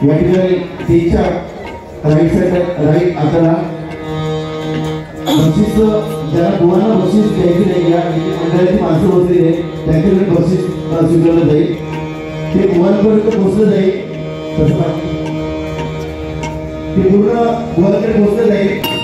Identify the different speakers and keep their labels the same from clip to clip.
Speaker 1: या ठिकाणी तीनच्या राईट साईड राईट हाताला बक्षीस ज्याला कोणाला बक्षीस द्यायची नाही या मंडळाची माणसं बसलेली आहे त्यांच्याकडे बक्षीस स्वीकारलं जाईल ते मुलांपर्यंत पोहोचलं जाईल तसं ते पूर्ण मुलांकडे पोहोचलं जाईल.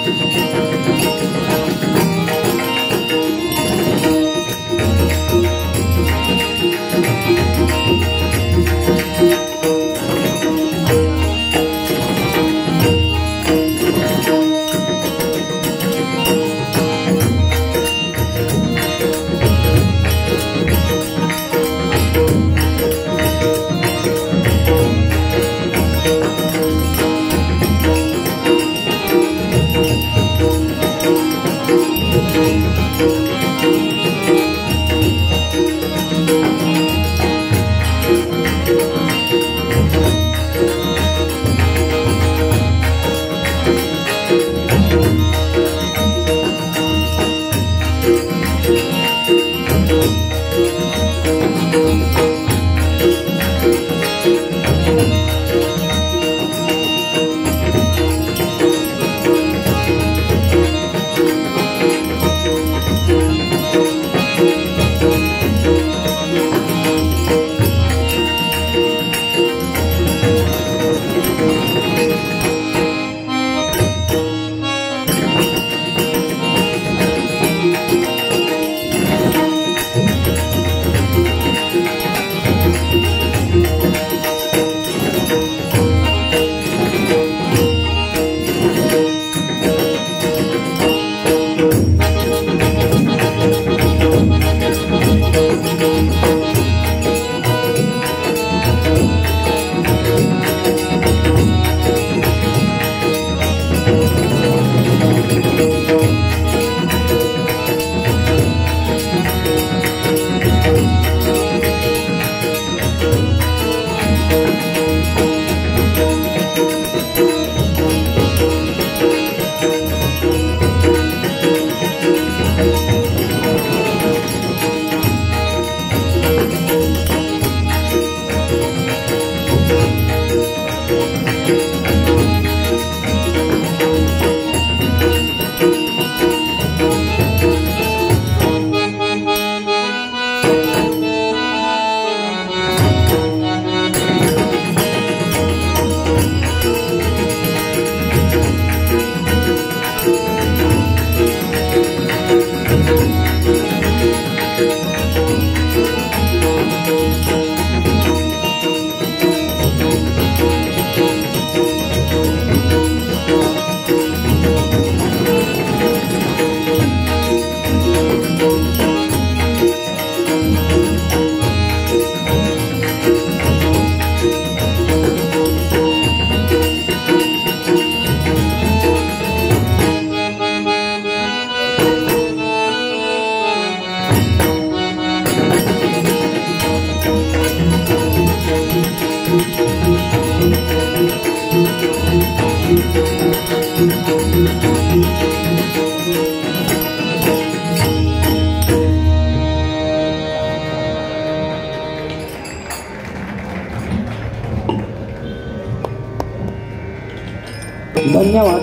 Speaker 2: धन्यवाद.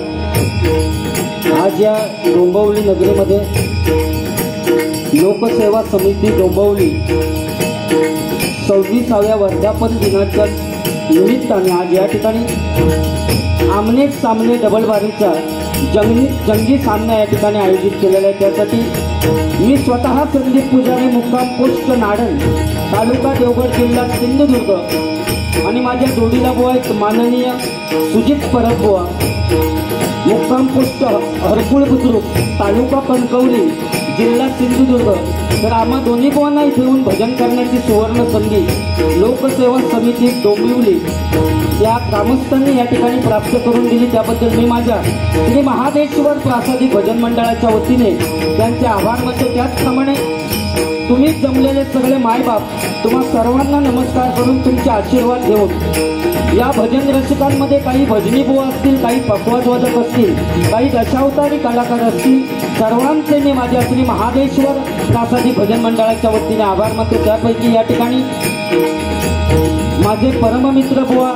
Speaker 2: आज या डोंबिवली नगरीमध्ये लोकसेवा समिती डोंबिवली 26व्या वर्धापन दिनाच्या निमित्ताने आज या ठिकाणी आमने सामने डबल बारीचा जंगी सामना या ठिकाणी आयोजित केलेला आहे. त्यासाठी मी स्वतः संदीप पुजारी मुक्काम पोस्ट नाडण तालुका देवगड जिल्हा सिंधुदुर्ग आणि माझ्या जोडीला बुवा एक माननीय सुजित परब बुवा मुक्काम पोस्ट हरकुळ बुद्रुक तालुका कणकवली जिल्हा सिंधुदुर्ग. तर आम्हा दोन्ही बुवांना इथे येऊन भजन करण्याची सुवर्ण संधी लोकसेवा समिती डोंबिवली या ग्रामस्थांनी या ठिकाणी प्राप्त करून दिली. त्याबद्दल मी माझ्या श्री महादेश्वर प्रासादी भजन मंडळाच्या वतीने त्यांचे आभार मानतो. त्याचप्रमाणे तुम्ही जमलेले सगळे मायबाप तुम्हा सर्वांना नमस्कार करून तुमचे आशीर्वाद घेऊन या भजन रसिकांमध्ये काही भजनी बुवा असतील, काही पखवाजवादक असतील, काही दशावतारी कलाकार असतील, सर्वांचे मी माझ्या श्री महादेश्वर प्रासादी भजन मंडळाच्या वतीने आभार मानतो. त्यापैकी या ठिकाणी माझे परममित्र बुवा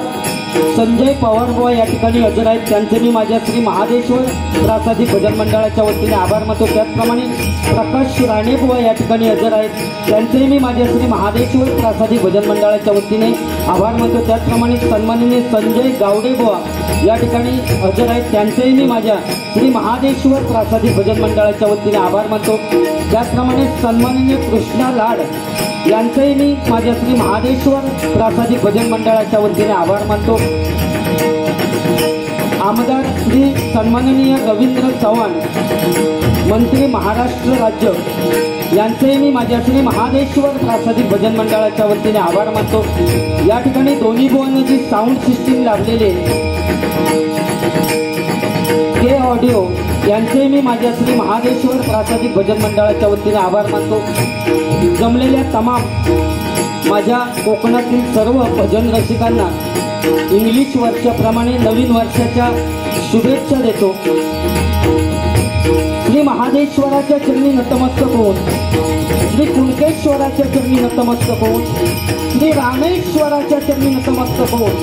Speaker 2: संजय पवार बुवा या ठिकाणी हजर आहेत, त्यांचे मी माझ्या श्री महादेश्वर प्रासादिक भजन मंडळाच्या वतीने आभार मानतो. त्याचप्रमाणे प्रकाश राणे बुवा या ठिकाणी हजर आहेत, त्यांचेही मी माझ्या श्री महादेश्वर प्रासादिक भजन मंडळाच्या वतीने आभार मानतो. त्याचप्रमाणे सन्माननीय संजय गावडे बुवा या ठिकाणी हजर आहेत, त्यांचेही मी माझ्या श्री महादेश्वर प्रासादिक भजन मंडळाच्या वतीने आभार मानतो. त्याचप्रमाणे सन्माननीय कृष्णा लाड यांचेही मी माझ्या श्री महादेश्वर प्रासादिक भजन मंडळाच्या वतीने आभार मानतो. आमदार श्री सन्माननीय रवींद्र चव्हाण मंत्री महाराष्ट्र राज्य यांचेही मी माझ्या श्री महादेश्वर प्रासादिक भजन मंडळाच्या वतीने आभार मानतो. या ठिकाणी दोन्ही बुवांना जी साऊंड सिस्टीम लाभलेली के ऑडिओ यांचेही मी माझ्या श्री महादेश्वर प्रासादिक भजन मंडळाच्या वतीने आभार मानतो. जमलेल्या तमाम माझ्या कोकणातील सर्व भजन रसिकांना इंग्लिश वर्षाप्रमाणे नवीन वर्षाच्या शुभेच्छा देतो. श्री महादेश्वराच्या चरणी नतमस्तक होऊन, श्री कुणकेश्वराच्या चरणी नतमस्तक होऊन, श्री रामेश्वराच्या चरणी नतमस्तक होऊन,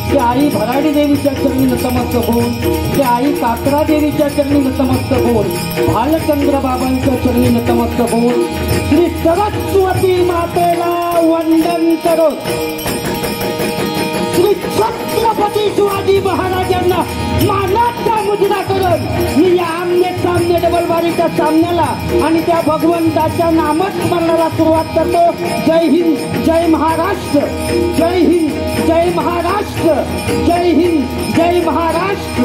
Speaker 2: श्री आई भराडी देवीच्या चरणी नतमस्तक होऊन, श्री आई काकरा देवीच्या चरणी नतमस्तक होऊन, भालचंद्र बाबांच्या चरणी नतमस्तक होऊन, श्री सरस्वती मातेला वंदन करत, श्री छत्रपती शिवाजी महाराजांना मानाचा मुजरा करत मी या आमने सामने डबल बारीच्या सामन्याला आणि त्या भगवंताच्या नामस्मरणाला सुरुवात करतो. जय हिंद, जय महाराष्ट्र. जय हिंद, जय महाराष्ट्र. जय हिंद, जय महाराष्ट्र.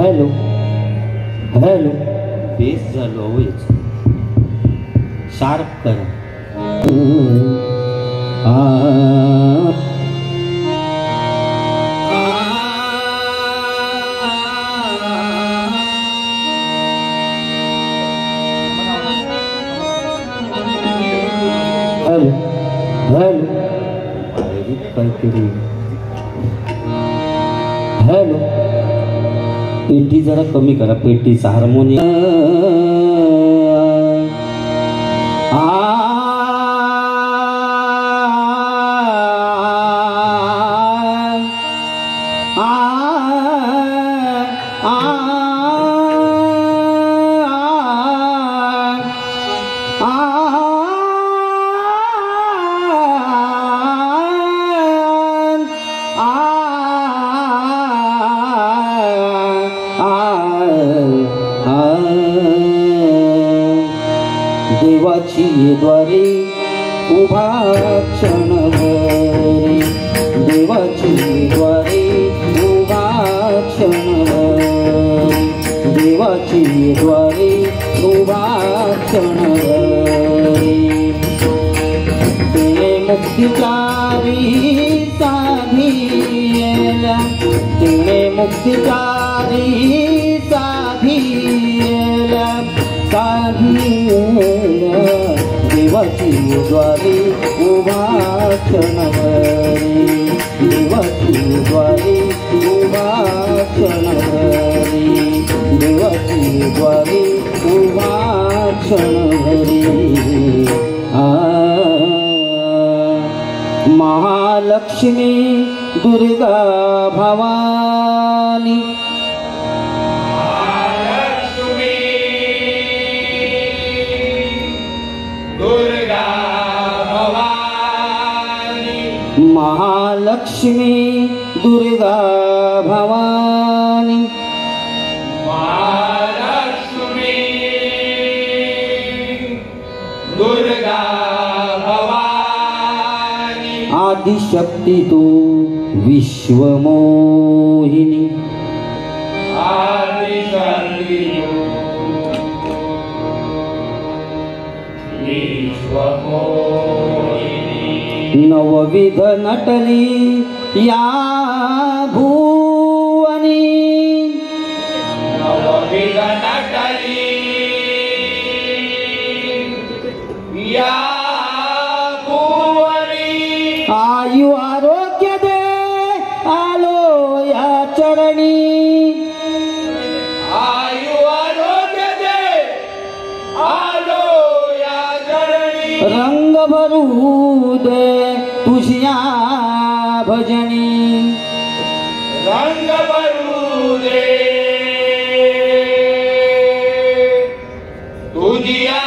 Speaker 2: हॅलो हॅलो, बेस झालो होईच, शार्प करा. हॅलो हॅलो, काहीतरी हॅलो, पेटी जरा कमी करा, पेटीचा हार्मोनियम. देवाची द्वारे उभा क्षणभरी, देवाची द्वारे उभा क्षणभरी, देवाची द्वारे उभा क्षणभरी. तिने मुक्तिचारी साधिला, तिने मुक्तिचारी साधिला, साधिला देवाची द्वारे उभा क्षणभरी, देवाची द्वारे उभा क्षणभरी, देवाची द्वारे उभा क्षणभरी. महालक्ष्मी दुर्गा भवानी, महालक्ष्मी दुर्गा भवानी,
Speaker 3: महालक्ष्मी दुर्गा भवानी.
Speaker 2: आदिशक्ती तू विश्वमोहिनी,
Speaker 3: आदिशक्ती विश्वमोहिनी.
Speaker 2: नवविध नटली या भुवनी,
Speaker 3: नवविध नटली या भुवनी.
Speaker 2: आयु आरोग्य दे आलो या चरणी,
Speaker 3: आयु आरोग्य दे आलो या चरणी.
Speaker 2: रंग भरू दे तुझ्या भजनी
Speaker 3: रंग भरू दे तुझ्या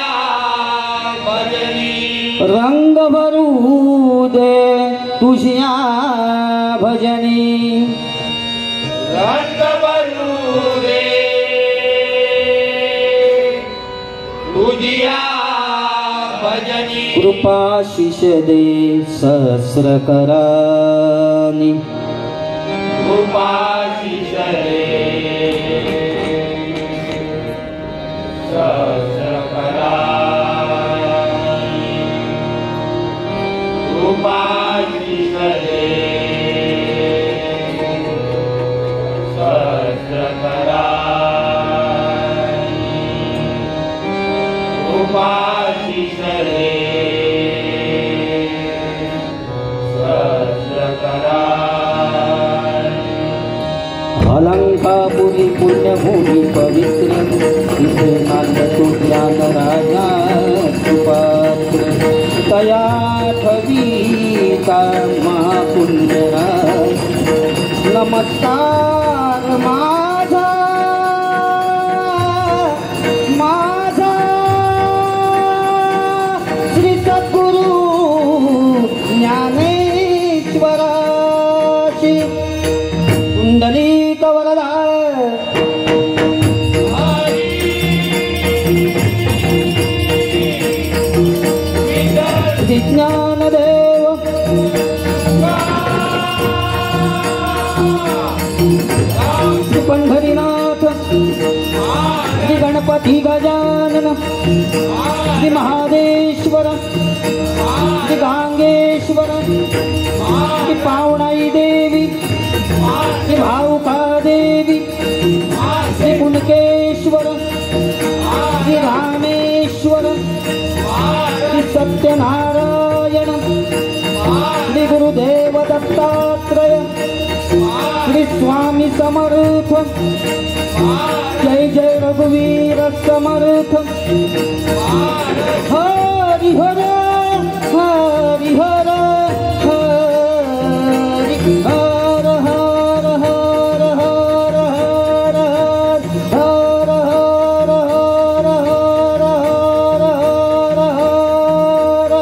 Speaker 3: भजनी
Speaker 2: रंग भरू दे तुझ्या भजनी
Speaker 3: रंग भरू दे तुझ्या भजनी
Speaker 2: कृपाशीष दे सहस्र करानी
Speaker 3: कृपाशीष दे सहस्र करानी कृपाशीष दे सहस्र करानी कृपाशीष दे
Speaker 2: अलंकापुरी पुण्यभूमी पवित्र तिथे नांदतो ज्ञान राजा सुपात्र तया ठवीता महापुण्यराज नमस्कार माझा माझा श्री सद्गुरु ज्ञानेश्वराची कुंडलिक वरदा ज्ञानदेव श्री पंढरीनाथ श्री गणपती गजानन श्री महादेश्वर श्री गांगेश्वर श्री पावणाई देवी श्री भाऊका देवी श्री कुणकेश्वर श्री रामेश्वर श्री सत्यनारायण श्री गुरुदेव दत्तात्रय श्री स्वामी समर्थ जय जय रघुवीर समर्थ हरि हर हरि हर हरि हर हर हर हर हर हर हर हर हर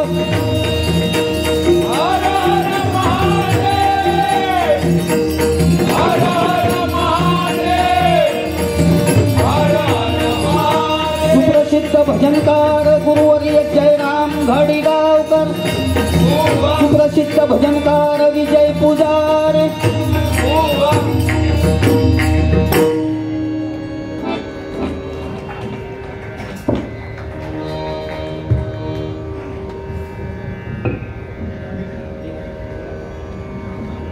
Speaker 2: सुप्रसिद्ध भजनकार गुरुवर्य जयराम घाडीगावकर सुप्रसिद्ध भजनकार विजय पुजारे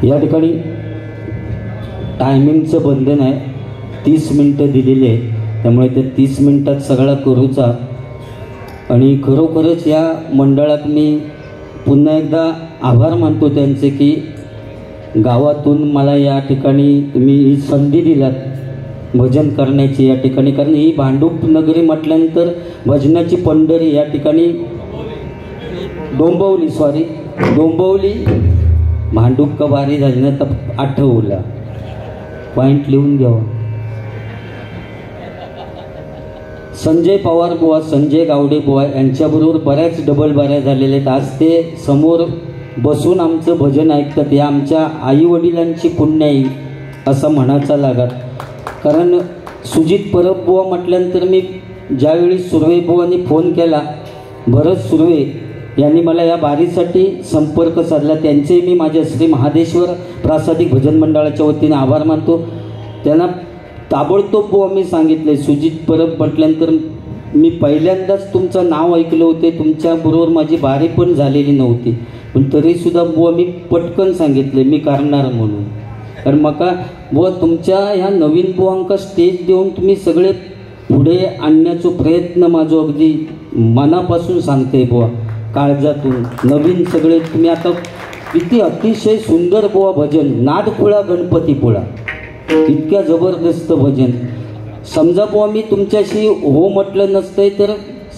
Speaker 2: या ठिकाणी टायमिंगचं बंधन आहे 30 मिनटं दिलेली आहे त्यामुळे ते 30 मिनटात सगळा करूचा आणि खरोखरच या मंडळात मी पुन्हा एकदा आभार मानतो त्यांचे की गावातून मला या ठिकाणी तुम्ही ही संधी दिलात भजन करण्याची या ठिकाणी कारण ही भांडूप नगरी म्हटल्यानंतर भजनाची पंढरी या ठिकाणी डोंबवली भांडूप का वारी झाली ना तर आठवला पॉईंट लिहून घ्यावा संजय पवार बुवा संजय गावडे बुवा यांच्याबरोबर बऱ्याच डबल बाऱ्या झालेल्या आहेत आज ते समोर बसून आमचं भजन ऐकतात हे आमच्या आईवडिलांची पुण्य आहे असं म्हणायचा लागत कारण सुजित परब बुवा म्हटल्यानंतर मी ज्यावेळी सुर्वे बुवांनी फोन केला भरत सुर्वे यांनी मला या बारीसाठी संपर्क साधला त्यांचे मी माझ्या श्री महादेश्वर प्रासादिक भजन मंडळाच्या वतीने आभार मानतो त्यांना ताबडतोब बुवा मी सांगितले सुजित परब म्हटल्यानंतर मी पहिल्यांदाच तुमचं नाव ऐकलं होते तुमच्याबरोबर माझी बारी पण झालेली नव्हती पण तरीसुद्धा बुवा मी पटकन सांगितले मी करणार म्हणून कारण मका बुवा तुमच्या ह्या नवीन बुवांका स्टेज देऊन तुम्ही सगळे पुढे आणण्याचा प्रयत्न माझं अगदी मनापासून सांगते बुवा काळजातून नवीन सगळे तुम्ही आता किती अतिशय सुंदर बुवा भजन नादखुळा गणपतीपुळा इतक्या जबरदस्त भजन समजा बुवा मी तुमच्याशी हो म्हटलं नसतंय तर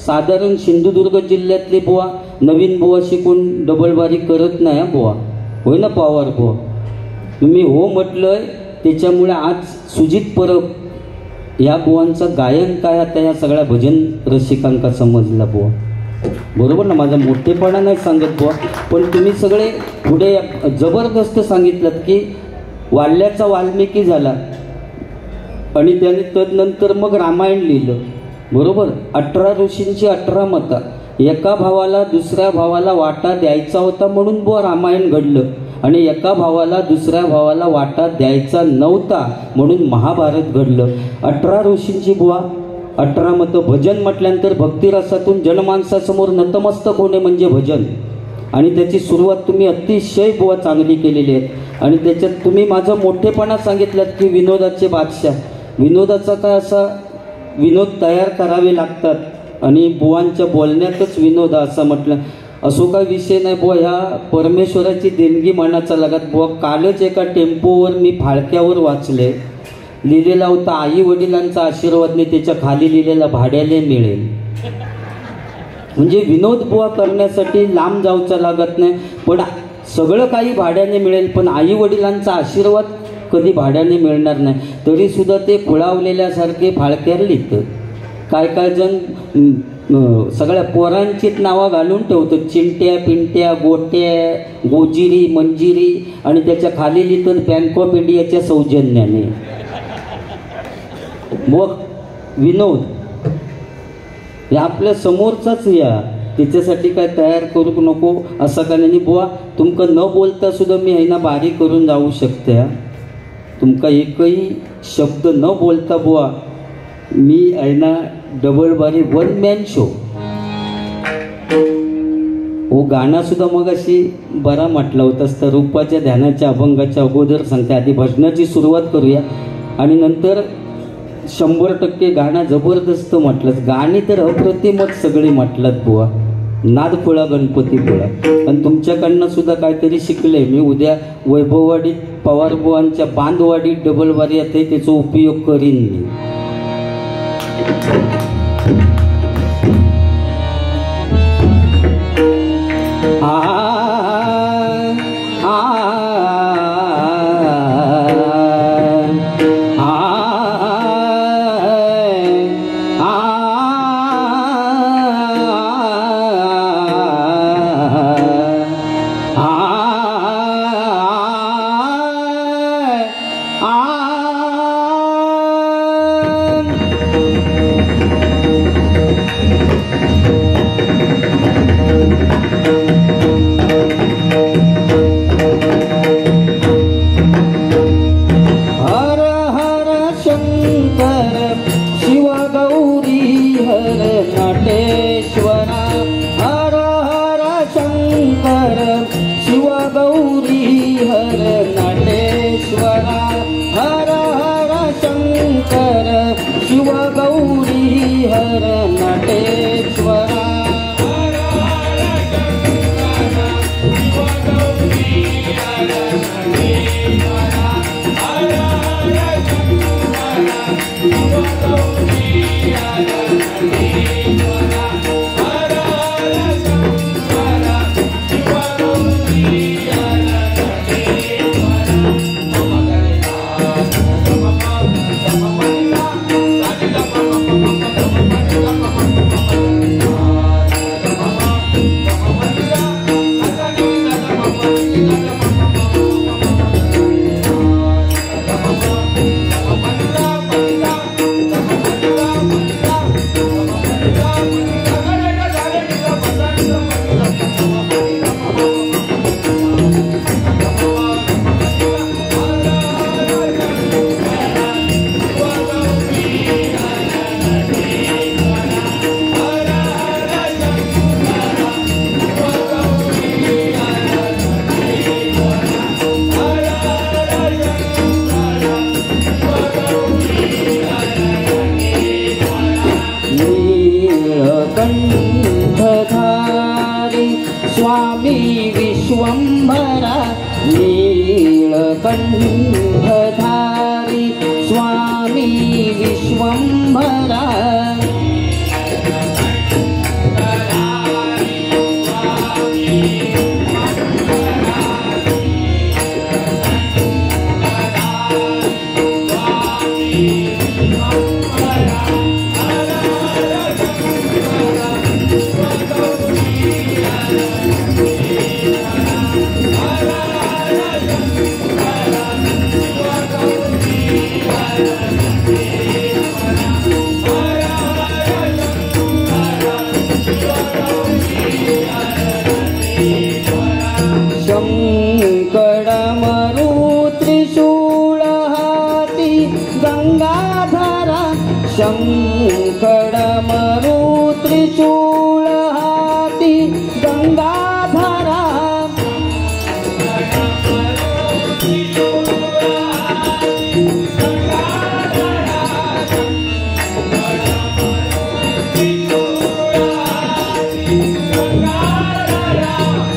Speaker 2: साधारण सिंधुदुर्ग जिल्ह्यातले बुवा नवीन बुवा शिकून डबल बारी करत नाही बुवा, होय ना पवार बुवा. मी हो म्हटलंय त्याच्यामुळे आज सुजित परब या बुवांचं गायन काय आता या सगळ्या भजन रसिकांका समजला बुवा. बरोबर ना, माझा मोठेपणा नाही सांगत बुवा, पण तुम्ही सगळे पुढे जबरदस्त सांगितलं की वाल्याचा वाल्मिकी झाला आणि त्याने तदनंतर मग रामायण लिहिलं. बरोबर, 18 ऋषींची 18 मतं. एका भावाला दुसऱ्या भावाला वाटा द्यायचा होता म्हणून बुवा रामायण घडलं, आणि एका भावाला दुसऱ्या भावाला वाटा द्यायचा नव्हता म्हणून महाभारत घडलं. 18 ऋषींची बुवा 18 मतं. भजन म्हटल्यानंतर भक्तिरसातून जनमानसासमोर नतमस्तक होणे म्हणजे भजन, आणि त्याची सुरुवात तुम्ही अतिशय बुवा चांगली केलेली आहे. आणि त्याच्यात तुम्ही माझं मोठेपणा सांगितलं की विनोदाचे बादशाह. विनोदाचा काय असा विनोद तयार करावे लागतात आणि बुवांच्या बोलण्यातच विनोद असं म्हटलं. असो काही विषय नाही बुवा, ह्या परमेश्वराची देणगी मानाचा लागत बुवा. कालच एका टेम्पोवर मी फाळक्यावर वाचले, लिहिलेला होता आई वडिलांचा आशीर्वाद नाही, त्याच्या खाली लिहिलेला भाड्याने मिळेल. म्हणजे विनोद बुवा करण्यासाठी लांब जाऊचा लागत नाही, पण सगळं काही भाड्याने मिळेल, पण आई वडिलांचा आशीर्वाद कधी भाड्याने मिळणार नाही. तरी सुद्धा ते खुळावलेल्यासारखे फाळक्यावर लिहितं. काय काय जण सगळ्या पोरांचीच नावं घालून ठेवतात, चिंट्या पिंट्या गोट्या गोजिरी मंजिरी, आणि त्याच्या खाली लिहितात बँक ऑफ इंडियाच्या सौजन्याने. मग विनोद हे आपल्या समोरचाच या, त्याच्यासाठी काय तयार करू नको असं का नाही बुवा. तुमका न बोलता सुद्धा मी आहे ना बारी करून जाऊ शकते. तुमका एकही शब्द न बोलता बुवा मी आहे ना डबल बारी 1 मॅन शो. हो गाणं सुद्धा मग अशी बरा म्हटलं होतं असतं. रूपाच्या ध्यानाच्या अभंगाच्या अगोदर सांगते, आधी भजनाची सुरुवात करूया आणि नंतर 100% गाणं जबरदस्त म्हटलं. गाणी तर अप्रतिमच सगळी म्हटलात बुवा. नाद फुळा गणपती फुळा. आणि तुमच्याकडनं सुद्धा काहीतरी शिकले मी. उद्या वैभववाडीत पवार बुवांच्या बांधवाडीत डबल बारी येते, त्याचा उपयोग करीन मी.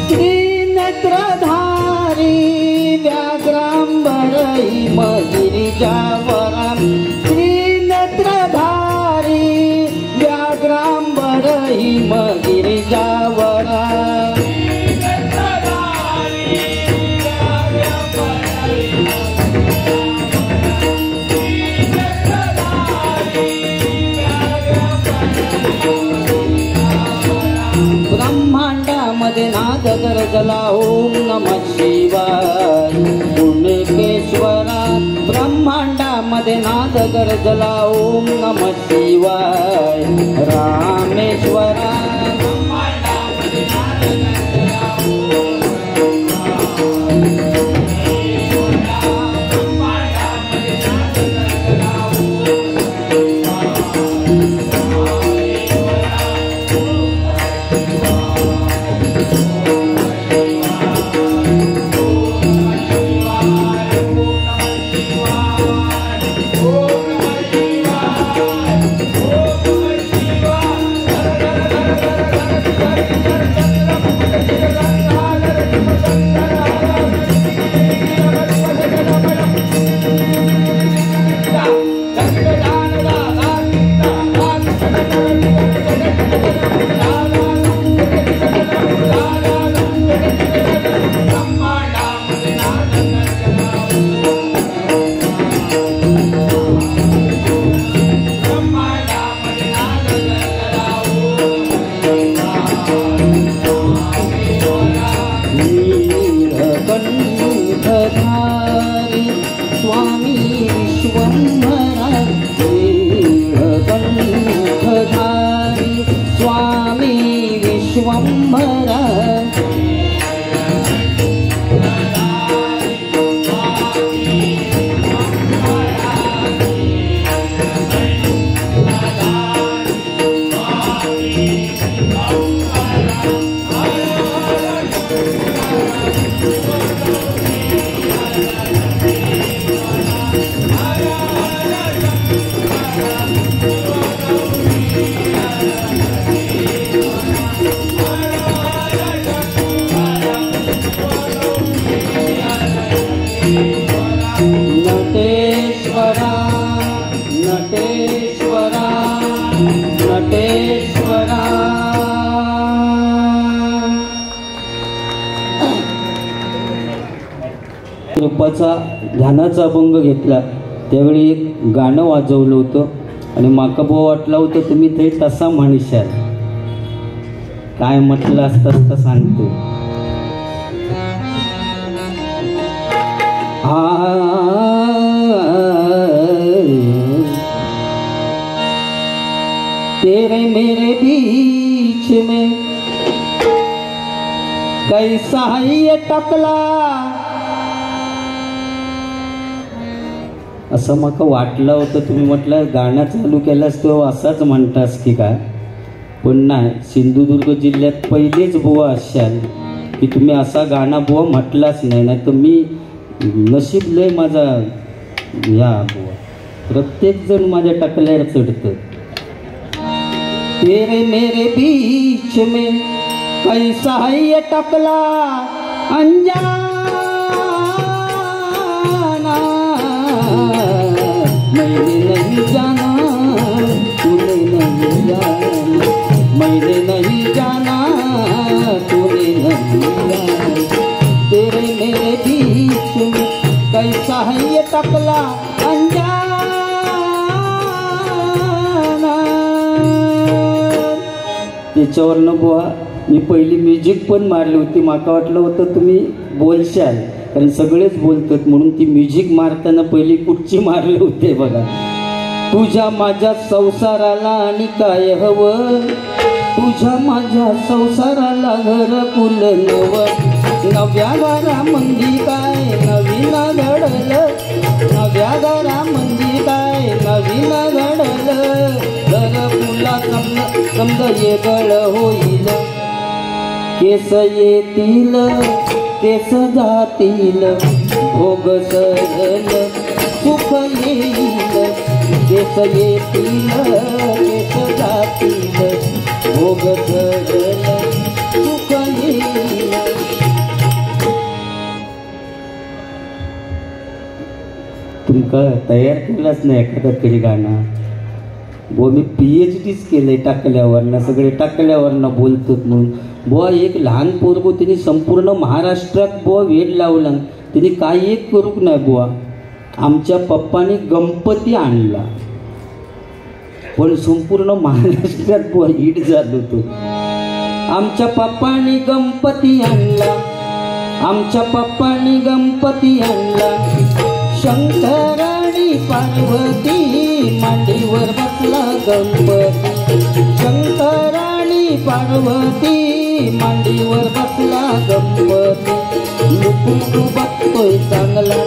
Speaker 2: त्रिनेत्रधारी व्याघ्रांबरई गिरिजावरम त्रिनेत्रधारी व्याघ्रांबरई गिरिजावरम ब्रह्मांडामध्ये नाद गरजला ओम नमः शिवाय पुण्यकेश्वरा ब्रह्मांडामध्ये नाद गरजला ओम नमः शिवाय रामेश्वरा स्वामी विश्वंभरा नटेश्वरा नटेश्वरा नटेश्वरा रूपाचा ध्यानाचा अभंग घेतला त्यावेळी एक गाणं वाजवलं होतं आणि माका भाऊ वाटलं होतं तुम्ही ते तसा म्हणशाल काय म्हटलं असतं तर सांगतो तेरे मेरे बीच में कैसा ये टकला असं मका वाटलं होतं तुम्ही म्हटलं गाणं चालू केलंस तो असाच म्हणतास की काय पण नाही सिंधुदुर्ग जिल्ह्यात पहिलेच बुवा असाल की तुम्ही असा गाणं बुवा म्हटलाच नाही ना तर मी नशीब लय माझा या बुवा प्रत्येक जण माझ्या टकल्यावर चढतं तेरे मेरे बीच में कैसा है ये टकला अनजाना मैंने नहीं जाना तूने नहीं जाना मैंने नहीं जाना तूने नहीं जाना तेरे मेरे बीच में कैसा है ये टकला अनजाना त्याच्यावरनं बुवा मी पहिली म्युझिक पण मारली होती माका वाटलं होतं तुम्ही बोलशाल कारण सगळेच बोलतात म्हणून ती म्युझिक मारताना पहिली कुठची मारली होते बघा तुझ्या माझ्या संसाराला आणि काय हवं तुझ्या माझ्या संसाराला घर कुल नव नव्या घरामंदी काय नवीन घडलं नव्या घरामंदी काय नवीन घडलं घर कुला समजा येगळ होईल केस येतील केस जातील भोग सरल सुख येईल केस येतील केस जातील भोग सरल का तयार केलंच नाही एखादं तरी गाणं. बुवा मी PhDच केलंय टाकल्यावरनं, सगळे टाकल्यावरनं बोलतात म्हणून. बुवा एक लहान पोरगो त्यांनी संपूर्ण महाराष्ट्रात बुवा वेड लावला, त्यांनी काही एक करूक नाही. बुवा आमच्या पप्पानी गणपती आणला, पण संपूर्ण महाराष्ट्रात बुवा हिट झालो तो. आमच्या पप्पानी गणपती आणला, आमच्या पप्पानी गणपती आणला. शंकराणी पार्वती मांडीवर बसला गणपती. शंकराणी पार्वती मांडीवर बसला गणपती. लुकू बघतोय चांगला.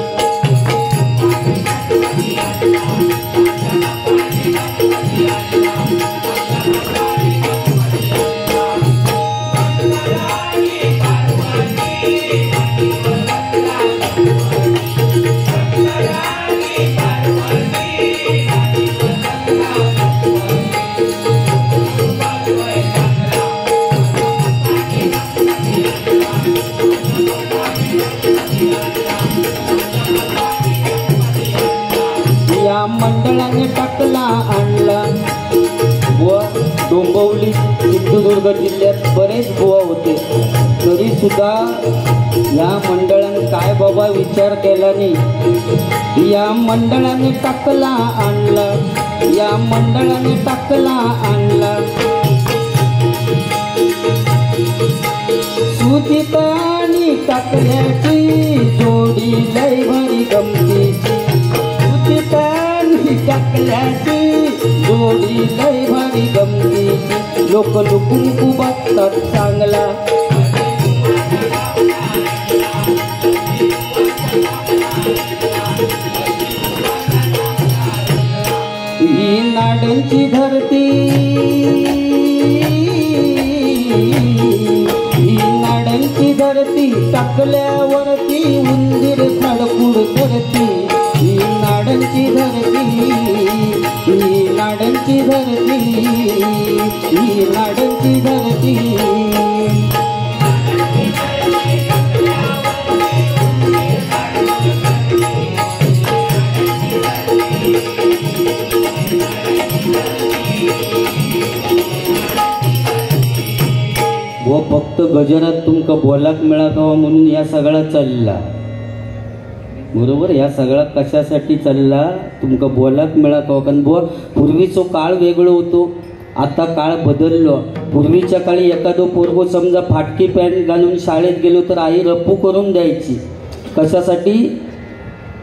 Speaker 2: या मंडळाने टाकला आणला. बुवा डोंबिवली सिंधुदुर्ग जिल्ह्यात बरेच बुवा होते, तरी सुद्धा या मंडळाने काय बाबा विचार केला नाही. या मंडळाने टाकला आणला, या मंडळाने टाकला आणला. सुचित आणि टाकल्याची जोडी लय भारी गमतीची. सुचित आणि टाकल्याची जोडी लय भारी गमतीची. लोक लुकून बघतात चांगला. ही नाड्यांची धरती, ही नाड्यांची धरती, टाकल्यावरती उंदीर खडखुड करती. ही नाड्यांची धरती, ही नाड्यांची धरती, ही नाड्यांची धरती. व फक्त गजरात तुमका बोलाक मिळावा म्हणून या सगळा चालला. बरोबर, या सगळा कशासाठी चालला, तुमका बोलाक मिळावा. कारण बुवा पूर्वीचो काळ वेगळो होतो, आता काळ बदललो. पूर्वीच्या काळी एखादं पोरगो समजा फाटकी पॅन्ट घालून शाळेत गेलो तर आई रप्पू करून द्यायची. कशासाठी,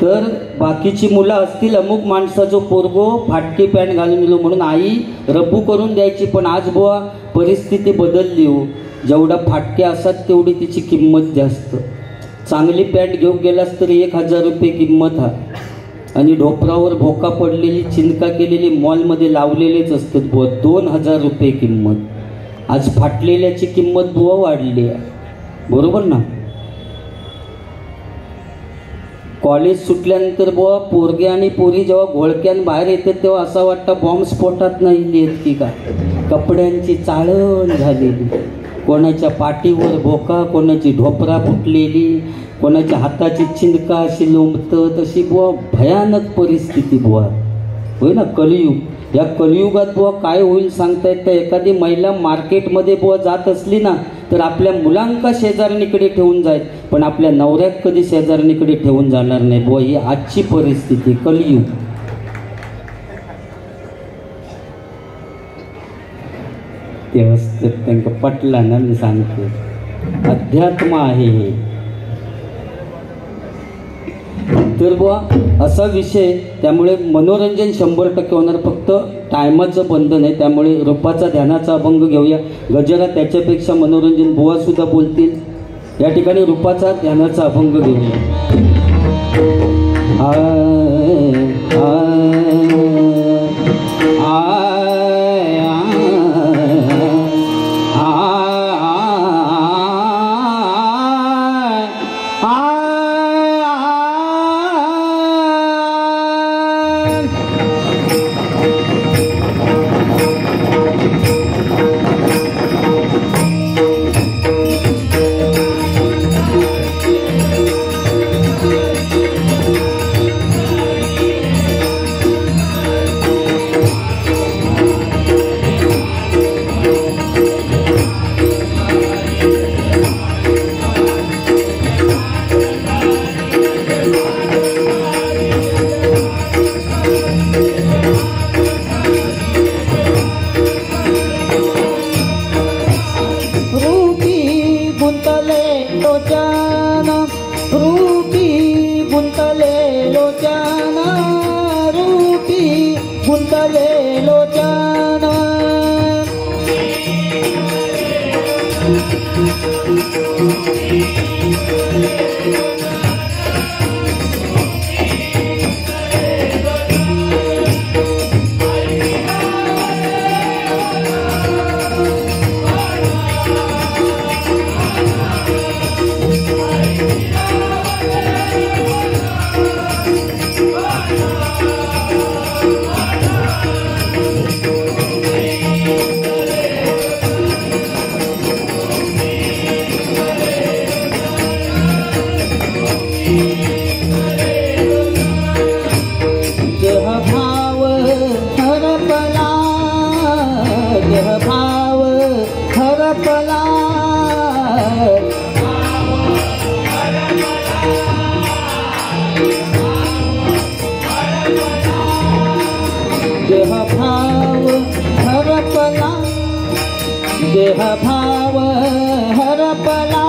Speaker 2: तर बाकीची मुलं असतील अमुक माणसाचं पोरगो फाटकी पॅन्ट घालून गेलो म्हणून आई रप्पू करून द्यायची. पण आज बुवा परिस्थिती बदलली हो. जेवढा फाटक्या असतात तेवढी तिची किंमत जास्त. चांगली पॅन्ट घेऊन गेलास तरी 1000 रुपये किंमत हा, आणि ढोपरावर भोका पडलेली चिंका केलेली मॉलमध्ये लावलेलेच असतात बुवा 2000 रुपये किंमत. आज फाटलेल्याची किंमत बुवा वाढली आहे. बरोबर ना. कॉलेज सुटल्यानंतर बुवा पोरगे आणि पोरी जेव्हा घोळक्यान बाहेर येतात तेव्हा असं वाटतं बॉम्बस्फोटात नाही लिहित की का. कपड्यांची चाळण झालेली, कोणाच्या पाठीवर भोका, कोणाची ढोपरा फुटलेली, कोणाच्या हाताची चिंदका अशी लोंबतं. तशी बुवा भयानक परिस्थिती बुवा. होय ना, कलियुग. या कलियुगात बुवा काय होईल सांगता येत. एखादी महिला मार्केटमध्ये बुवा जात असली ना तर आपल्या मुलांका शेजारणीकडे ठेवून जाईल, पण आपल्या नवऱ्यात कधी शेजारणीकडे ठेवून जाणार नाही बुवा. ही आजची परिस्थिती, कलियुग. ते असतं त्यांना पटलं ना, मी सांगतो अध्यात्म आहे हे. तर बुवा असा विषय, त्यामुळे मनोरंजन 100% होणार. फक्त टायमाचं बंधन आहे, त्यामुळे रूपाचा ध्यानाचा अभंग घेऊया. गजरा त्याच्यापेक्षा मनोरंजन बुवा सुद्धा बोलतील. या ठिकाणी रूपाचा ध्यानाचा अभंग घेऊया. लोचन रूपी गुंतले लोचन रूपी गुंतले लोचन देह भाव हरपला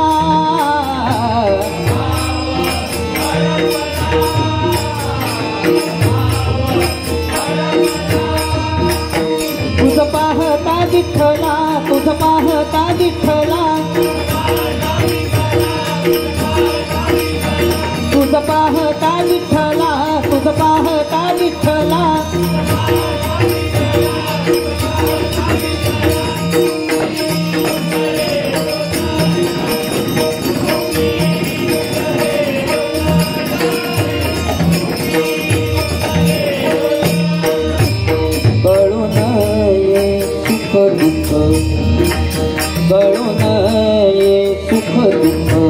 Speaker 2: तुझ पाहता विठ्ठला तुझ पाहता विठ्ठला तुझ पाहता विठ्ठला तुझ पाहता विठ्ठला कळून ये सुख दुःख कळून ये सुख दुःख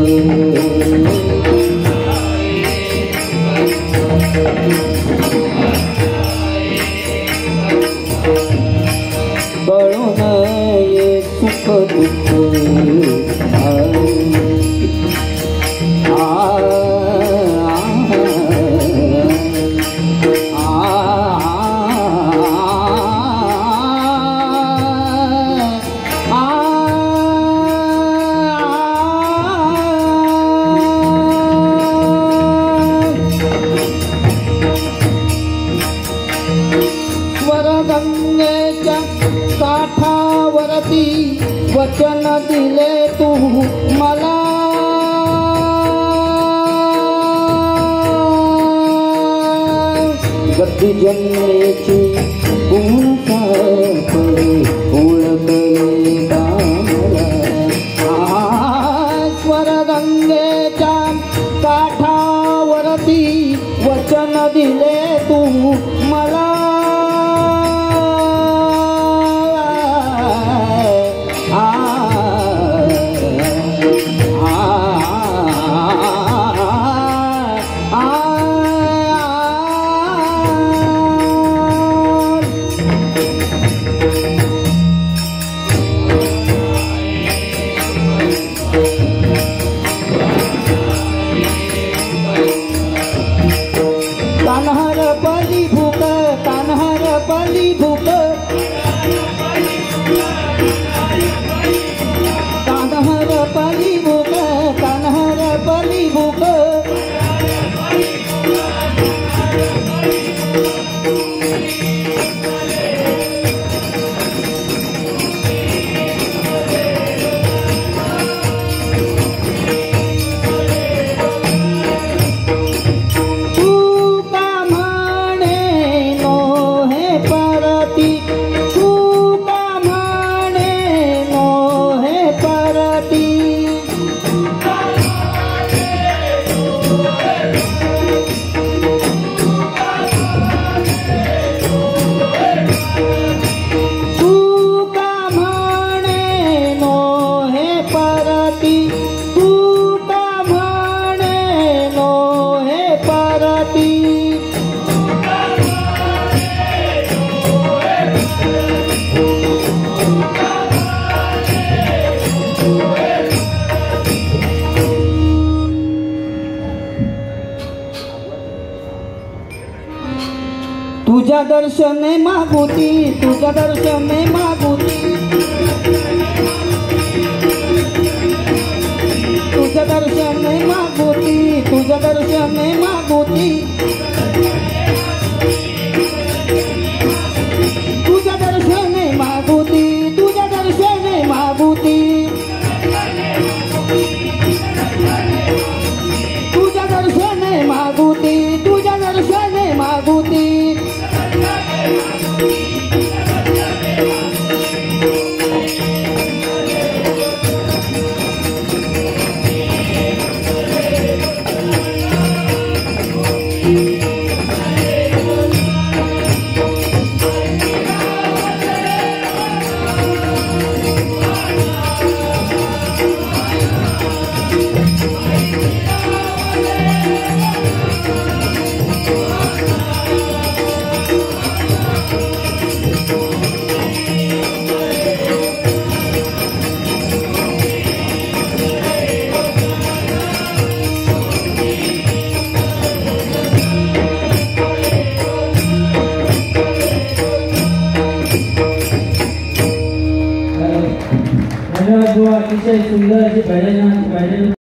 Speaker 2: गंगेच्या काठावरती वचन दिले तू मला गती जन्मेची ओळखले स्वर गंगेच्या काठावरती वचन दिले तू मला तुझ्या दर्शने मागुती तुझ्या दर्शने मागुती तुझ्या दर्शने दर्शने मागुती तुझ्या दर्शने मागुती तुझ्या दर्शने मागुती तुझ्या दर्शने मागुती तुझ्या दर्शने मागुती
Speaker 4: धन्यवाद. अतिशय सुंदर अशी भजन